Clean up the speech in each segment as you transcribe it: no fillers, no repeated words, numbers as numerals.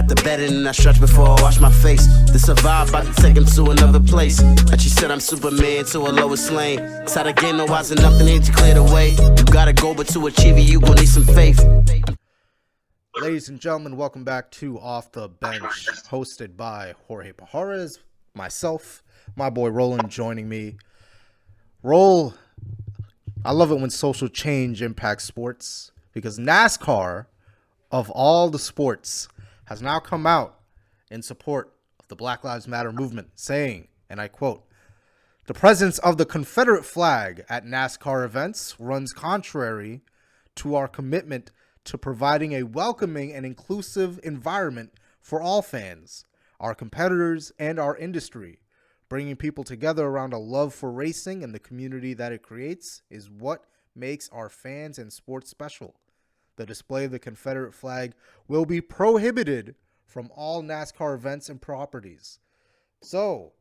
got the bedding and I stretch before I wash my face. To survive, about to take him to another place. And she said I'm Superman to a Lois Lane. It's how the game no wise enough to need to clear the way. You gotta go, but to achieve it, you gon' need some faith. Ladies and gentlemen, welcome back to Off the Bench, hosted by Jorge Pajares, myself, my boy Roland joining me. Roll, I love it when social change impacts sports, because NASCAR, of all the sports, has now come out in support of the Black Lives Matter movement, saying, and I quote, "The presence of the Confederate flag at NASCAR events runs contrary to our commitment to providing a welcoming and inclusive environment for all fans, our competitors, and our industry. Bringing people together around a love for racing and the community that it creates is what makes our fans and sports special. The display of the Confederate flag will be prohibited from all NASCAR events and properties." So,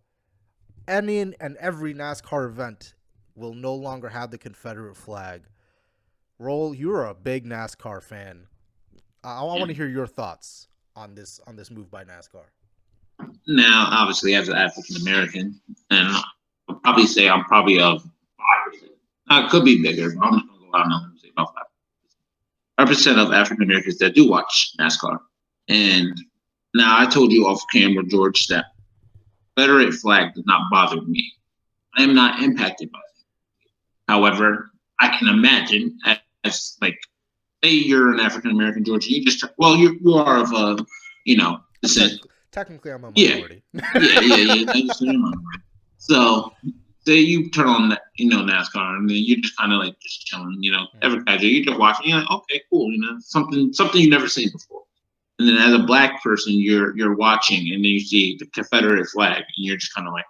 any and every NASCAR event will no longer have the Confederate flag. Roll, you're a big NASCAR fan. I want to hear your thoughts on this move by NASCAR. Now, obviously, as an African American, and I'll probably say I'm probably of 5%. I could be bigger, but I'm just gonna go out and say about 5% of African Americans that do watch NASCAR. And now I told you off camera, George, that Confederate flag does not bother me. I am not impacted by it. However, I can imagine as like, say you're an African American, George, you are of descent. Technically, I'm a minority. Yeah. So, say you turn on, NASCAR, and then you're just kind of like just chilling, every casual, you're just watching, you're like, okay, cool, something you've never seen before. And then as a black person, you're watching, and then you see the Confederate flag, and you're just kind of like,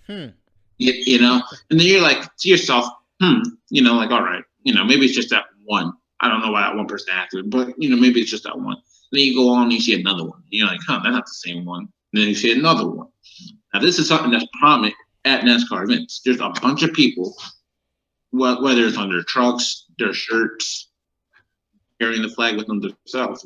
and then you're like to yourself, like, all right, maybe it's just that one. I don't know why that one person acted, but maybe it's just that one. Then you go on and you see another one. You're like, that's not the same one. And then you see another one. Now, this is something that's prominent at NASCAR events. There's a bunch of people, whether it's on their trucks, their shirts, carrying the flag with them themselves,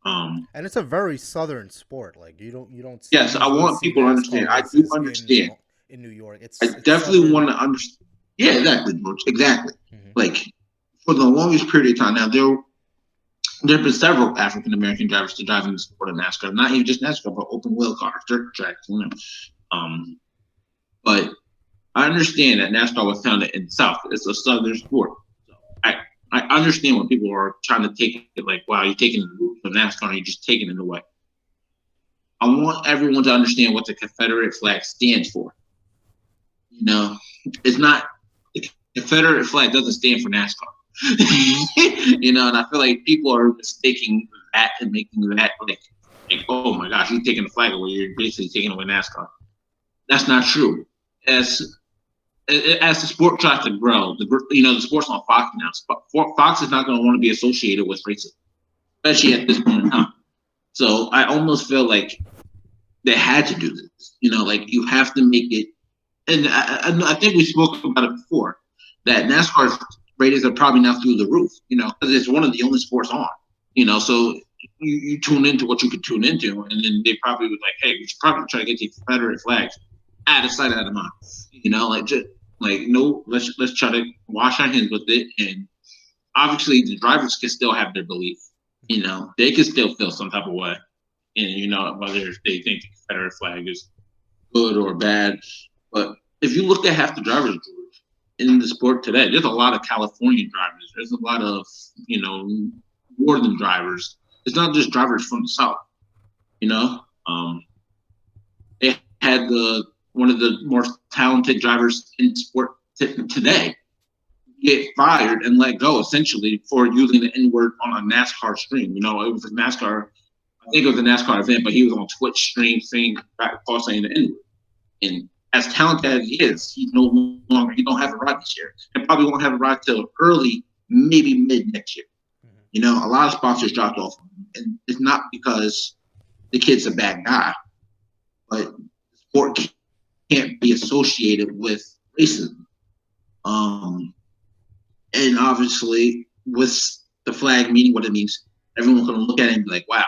And it's a very southern sport. Like you don't. Yes, I want people to understand. I do understand. In New York, I definitely want to understand. Yeah, exactly, George. Exactly. Mm-hmm. Like for the longest period of time now, there have been several African American drivers to drive in the sport of NASCAR. Not even just NASCAR, but open wheel cars, dirt tracks. But I understand that NASCAR was founded in the South. It's a southern sport. So I understand when people are trying to take it like, wow, you're taking the rules of NASCAR and you're just taking it away. I want everyone to understand what the Confederate flag stands for. It's not, the Confederate flag doesn't stand for NASCAR. And I feel like people are mistaking that and making that like, oh my gosh, you're taking the flag away. You're basically taking away NASCAR. That's not true. As the sport tries to grow, the sport's on Fox now. Fox is not going to want to be associated with racism, especially at this point in time. So I almost feel like they had to do this. Like you have to make it. And I think we spoke about it before, that NASCAR's ratings are probably now through the roof, because it's one of the only sports on, so you tune into what you can tune into, and then they probably was like, hey, we should probably try to get the Confederate flags out of sight, out of mind, no, let's try to wash our hands with it. And obviously the drivers can still have their belief, they can still feel some type of way, and whether they think the Confederate flag is good or bad. But if you look at half the drivers, George, in the sport today, there's a lot of California drivers. There's a lot of, northern drivers. It's not just drivers from the South. They had one of the more talented drivers in sport today get fired and let go, essentially, for using the N-word on a NASCAR stream. It was a NASCAR, I think it was a NASCAR event, but he was on Twitch stream saying the N-word. And as talented as he is, he don't have a ride this year, and probably won't have a ride till early, maybe mid next year. A lot of sponsors dropped off, and it's not because the kid's a bad guy, but sport can't be associated with racism. And obviously, with the flag meaning what it means, everyone's going to look at it and be like, wow,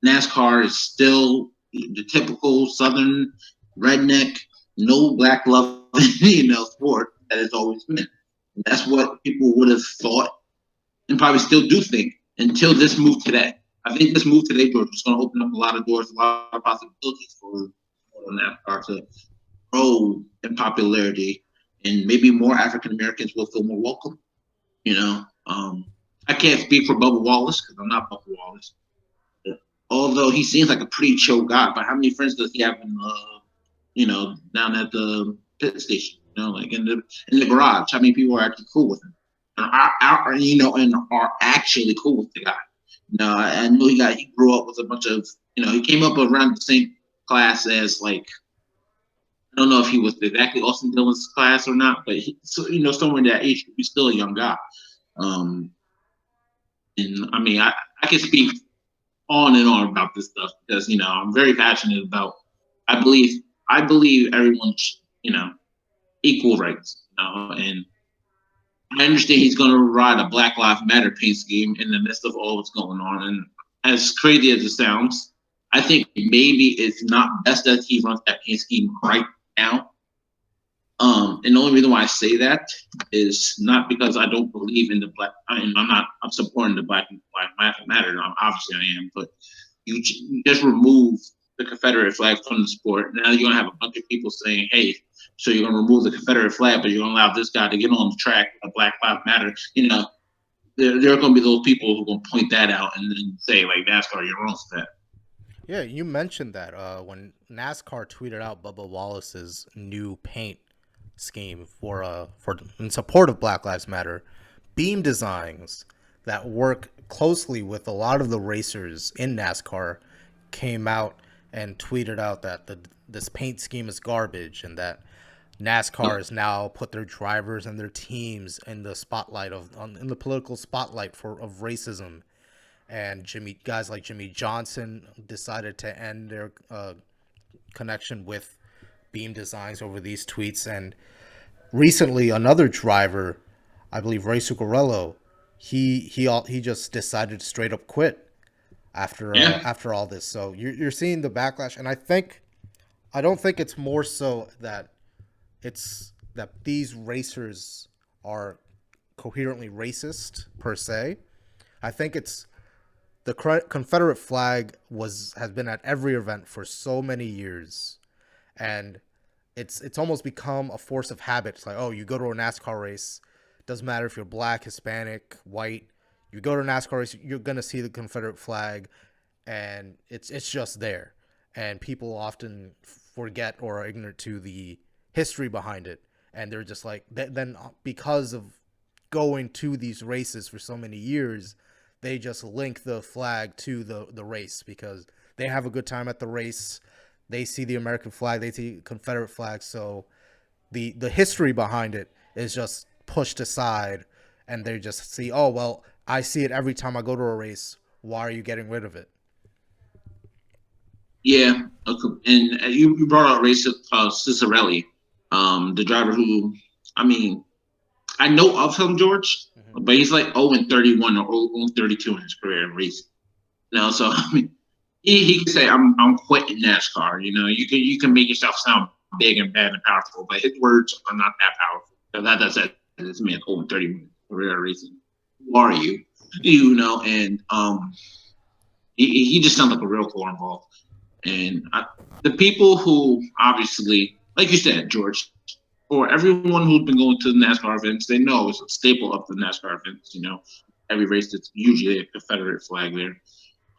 NASCAR is still the typical Southern redneck, no black love, sport that it's always been. And that's what people would have thought and probably still do think until this move today. I think this move today, George, is going to open up a lot of doors, a lot of possibilities for NASCAR to grow in popularity, and maybe more African Americans will feel more welcome. I can't speak for Bubba Wallace because I'm not Bubba Wallace. Although he seems like a pretty chill guy, but how many friends does he have down at the pit station? Like in the garage, how many people are actually cool with him? And are actually cool with the guy. I know he grew up with a bunch of, he came up around the same class as I don't know if he was exactly Austin Dillon's class or not, but somewhere in that age, he's still a young guy. And I mean, I can speak on and on about this stuff because I'm very passionate about. I believe everyone's equal rights. And I understand he's going to ride a Black Lives Matter paint scheme in the midst of all what's going on. And as crazy as it sounds, I think maybe it's not best that he runs that paint scheme right now. And the only reason why I say that is not because I don't believe in the I'm supporting the Black Lives Matter. Obviously I am, but you just remove the Confederate flag from the sport. Now you're going to have a bunch of people saying, hey, so you're going to remove the Confederate flag, but you're going to allow this guy to get on the track with Black Lives Matter. There are going to be those people who are going to point that out and then say, like, NASCAR, you're wrong for that. Yeah, you mentioned that when NASCAR tweeted out Bubba Wallace's new paint scheme for in support of Black Lives Matter, Beam Designs that work closely with a lot of the racers in NASCAR came out and tweeted out that this paint scheme is garbage and that NASCAR has now put their drivers and their teams in the spotlight in the political spotlight of racism. And guys like Jimmy Johnson decided to end their connection with Beam Designs over these tweets. And recently, another driver, I believe Ray Zuccarello, he just decided to straight up quit after all this. So you're seeing the backlash, and I don't think it's more so that these racers are coherently racist per se. I think it's the Confederate flag has been at every event for so many years, and it's almost become a force of habit. It's like, oh, you go to a NASCAR race, doesn't matter if you're black, Hispanic, white, you go to a NASCAR race, you're gonna see the Confederate flag, and it's just there, and people often forget or are ignorant to the history behind it, and they're just like, then because of going to these races for so many years, they just link the flag to the race because they have a good time at the race. They see the American flag, they see Confederate flag, so the history behind it is just pushed aside, and they just see, oh, well, I see it every time I go to a race. Why are you getting rid of it? Yeah, and you brought out Ray Cicerelli, the driver who, I mean, I know of him, George, but he's like 0-31 or 0-32 in his career in racing. So I mean, he can say I'm quitting NASCAR. You can make yourself sound big and bad and powerful, but his words are not that powerful. That's it. This man 0-31 career racing. Who are you? And he just sounds like a real cornball. And the people who obviously, like you said, George, for everyone who's been going to the NASCAR events, they know it's a staple of the NASCAR events. Every race, it's usually a Confederate flag there.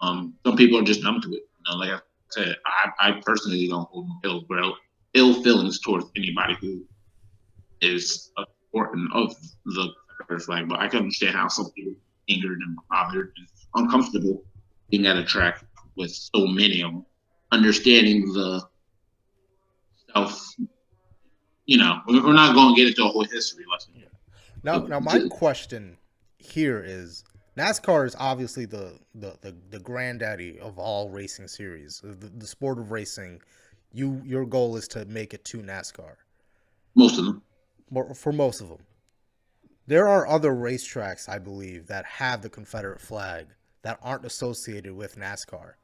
Some people are just numb to it. Like I said, I personally don't hold ill feelings towards anybody who is a supporter of the Confederate flag, but I can understand how some people are angered and bothered and uncomfortable being at a track with so many of them. Understanding the self, we're not going to get into a whole history lesson. Yeah. Now, my question here is, NASCAR is obviously the granddaddy of all racing series, the sport of racing. Your goal is to make it to NASCAR. Most of them. For most of them, there are other racetracks, I believe, that have the Confederate flag that aren't associated with NASCAR.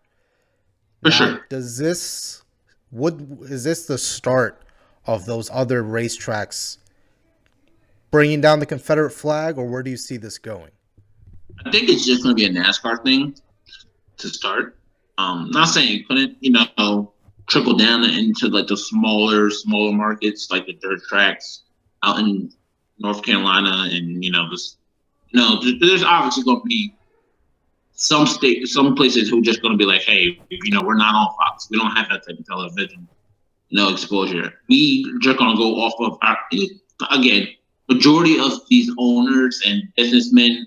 For Now, sure. is this the start of those other racetracks bringing down the Confederate flag, or where do you see this going? I think it's just going to be a NASCAR thing to start. Not saying it couldn't, trickle down into like the smaller markets, like the dirt tracks out in North Carolina, and there's obviously going to be some places who are just going to be like, hey, we're not on Fox. We don't have that type of television, no exposure. We just going to go off of again, majority of these owners and businessmen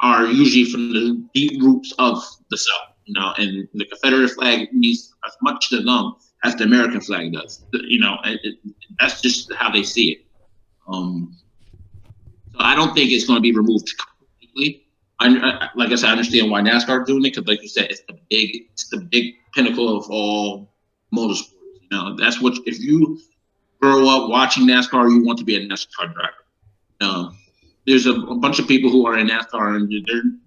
are usually from the deep roots of the South, and the Confederate flag means as much to them as the American flag does. That's just how they see it. So I don't think it's going to be removed completely. Like I said, I understand why NASCAR is doing it because, like you said, it's the big pinnacle of all motorsports. That's what if you grow up watching NASCAR, you want to be a NASCAR driver. There's a bunch of people who are in NASCAR and they didn't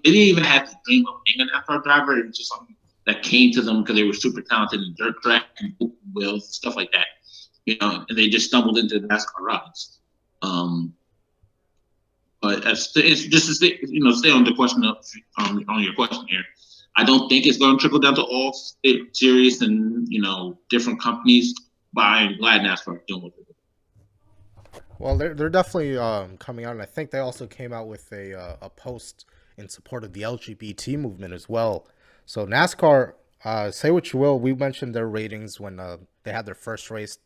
even have to dream of being a NASCAR driver. It was just something that came to them because they were super talented in dirt track and wheels, stuff like that. And they just stumbled into NASCAR rides. But it's just to stay on the question on your question here. I don't think it's going to trickle down to all series and different companies. But I'm glad NASCAR is doing what they're doing. Well, they're definitely coming out, and I think they also came out with a post in support of the LGBT movement as well. So NASCAR, say what you will, we mentioned their ratings when they had their first race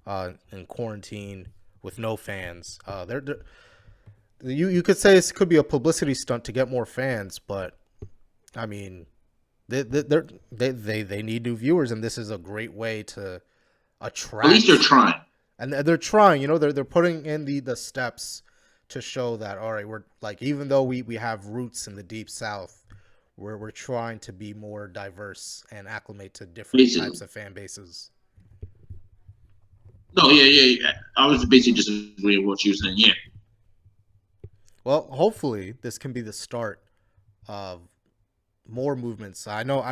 in quarantine with no fans. You could say this could be a publicity stunt to get more fans, but I mean, they need new viewers, and this is a great way to attract. At least they're trying. And they're trying, they're putting in the steps to show that, all right, we're like, even though we have roots in the deep South, we're trying to be more diverse and acclimate to different types of fan bases. No, yeah. I was basically just agreeing with what you were saying. Yeah. Well, hopefully this can be the start of more movements. I know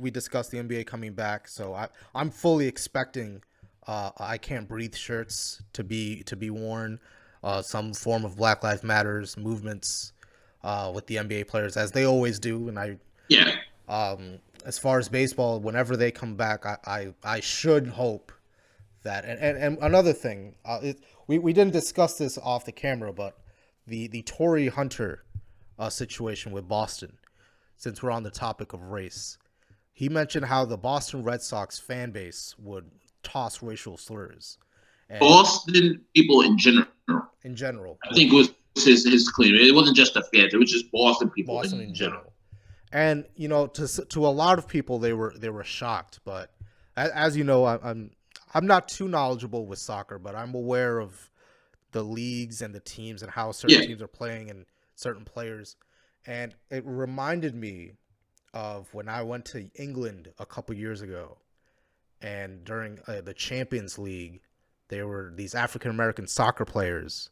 we discussed the NBA coming back, so I'm fully expecting I Can't Breathe shirts to be worn, some form of Black Lives Matters movements with the NBA players, as they always do. And as far as baseball, whenever they come back, I should hope that. And another thing, we didn't discuss this off the camera, but the Torrey Hunter situation with Boston, since we're on the topic of race, he mentioned how the Boston Red Sox fan base would toss racial slurs. And Boston people in general. I think was his claim. It wasn't just the fans; it was just Boston people. Boston in general. And to a lot of people, they were shocked. But as you know, I'm not too knowledgeable with soccer, but I'm aware of the leagues and the teams and how certain teams are playing and certain players. And it reminded me of when I went to England a couple years ago, and during the Champions League, there were these African-American soccer players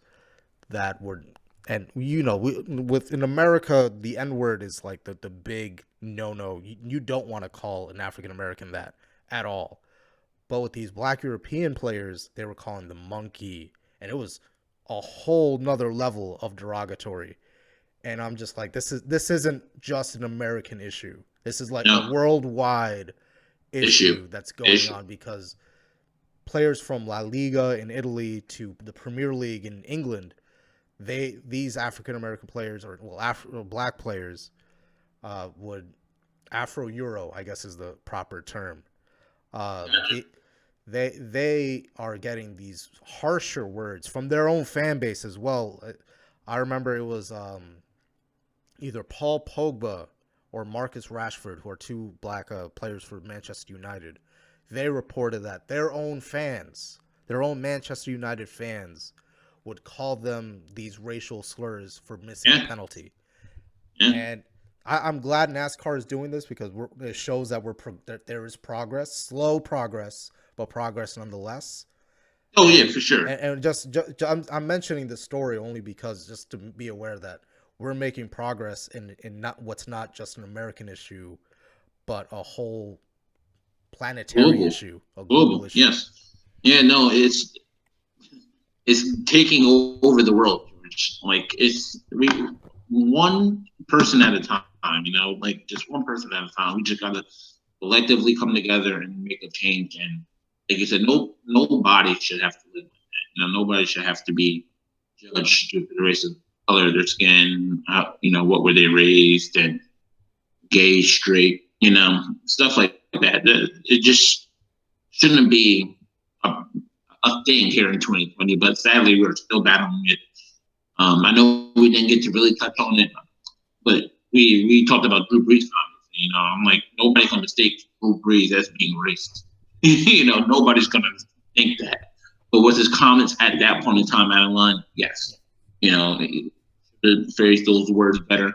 that were, and in America, the N-word is like the big no. You don't want to call an African-American that at all. But with these Black European players, they were calling them monkey, and it was a whole nother level of derogatory. And I'm just like, this isn't just an American issue. This is like a worldwide issue that's going on, because players from La Liga in Italy to the Premier League in England, these African American players, or black players, would Afro-Euro, I guess is the proper term. They are getting these harsher words from their own fan base as well. I remember it was either Paul Pogba or Marcus Rashford, who are two black players for Manchester United. They reported that their own Manchester United fans, would call them these racial slurs for missing a penalty. And I'm glad NASCAR is doing this, because it shows that that there is progress, slow progress, but progress nonetheless. Oh, yeah, for sure. And I'm mentioning this story only because just to be aware that we're making progress in not what's not just an American issue, but a whole planetary issue, a global issue. Yes, yeah, no, it's taking over the world, George. Like one person at a time. Like just one person at a time. We just gotta collectively come together and make a change. And like you said, nobody should have to live like that. Nobody should have to be judged due to the race of color of their skin. What were they raised, and gay, straight, stuff like that. It just shouldn't be a thing here in 2020. But sadly, we're still battling it. I know we didn't get to really touch on it, but we talked about Drew Brees comments. I'm like, nobody's gonna mistake Drew Brees as being racist. Nobody's gonna think that. But was his comments at that point in time out of line? Yes. Phrase those words better.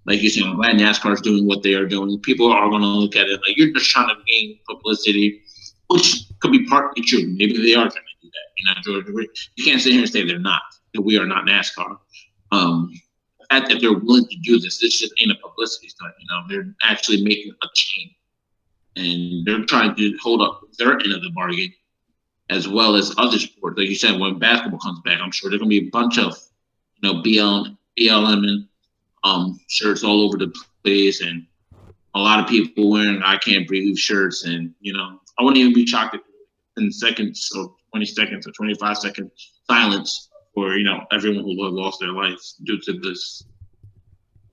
Like you said, I'm glad NASCAR is doing what they are doing. People are going to look at it like you're just trying to gain publicity, which could be partly true. Maybe they are trying to do that. George, you can't sit here and say they're not. That we are not NASCAR. The fact that they're willing to do this just ain't a publicity stunt. They're actually making a change, and they're trying to hold up their end of the bargain, as well as other sports. Like you said, when basketball comes back, I'm sure there's going to be a bunch of BLM shirts all over the place, and a lot of people wearing "I Can't Breathe" shirts. And I wouldn't even be shocked if 10 seconds or 20 seconds or 25 seconds silence for everyone who lost their lives due to this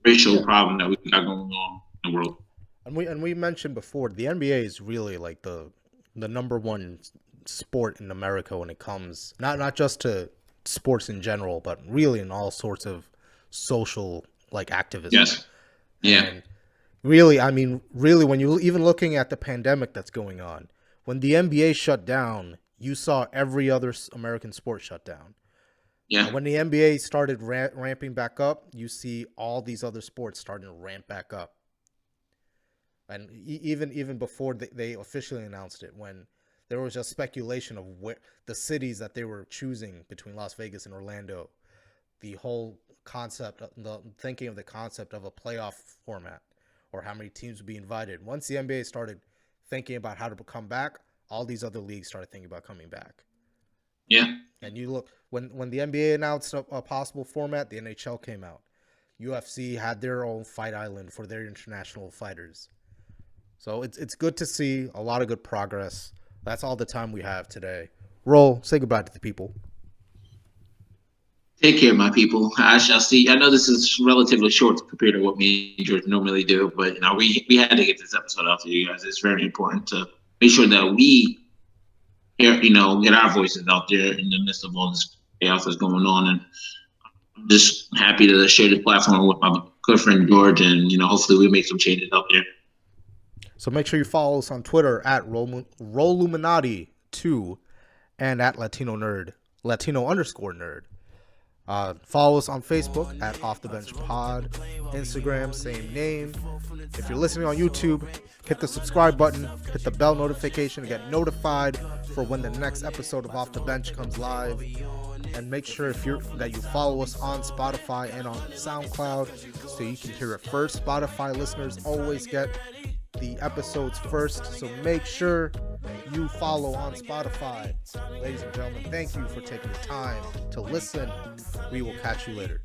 racial problem that we got going on in the world. And we mentioned before, the NBA is really like the number one sport in America when it comes not just to sports in general, but really in all sorts of social activism. Yes. Yeah. And really, when you even looking at the pandemic that's going on, when the NBA shut down, you saw every other American sport shut down. Yeah. And when the NBA started ramping back up, you see all these other sports starting to ramp back up. And even before they officially announced it, when there was just speculation of where the cities that they were choosing between Las Vegas and Orlando, the whole concept, the thinking of the concept of a playoff format or how many teams would be invited. Once the NBA started thinking about how to come back, all these other leagues started thinking about coming back. Yeah. And you look, when the NBA announced a possible format, the NHL came out. UFC had their own fight island for their international fighters. So it's good to see a lot of good progress. That's all the time we have today. Roll, say goodbye to the people. Take care, my people. I shall see. I know this is relatively short compared to what me and George normally do, but we had to get this episode out to you guys. It's very important to make sure that we hear, get our voices out there in the midst of all this chaos that's going on. And I'm just happy to share the platform with my good friend George, and hopefully we make some changes out there. So make sure you follow us on Twitter at Rolluminati2 and at Latino_nerd. Follow us on Facebook at Off the Bench Pod. Instagram, same name. If you're listening on YouTube, hit the subscribe button, hit the bell notification to get notified for when the next episode of Off the Bench comes live. And make sure that you follow us on Spotify and on SoundCloud so you can hear it first. Spotify listeners always get the episodes first, so make sure you follow on Spotify. Ladies and gentlemen, thank you for taking the time to listen. We will catch you later.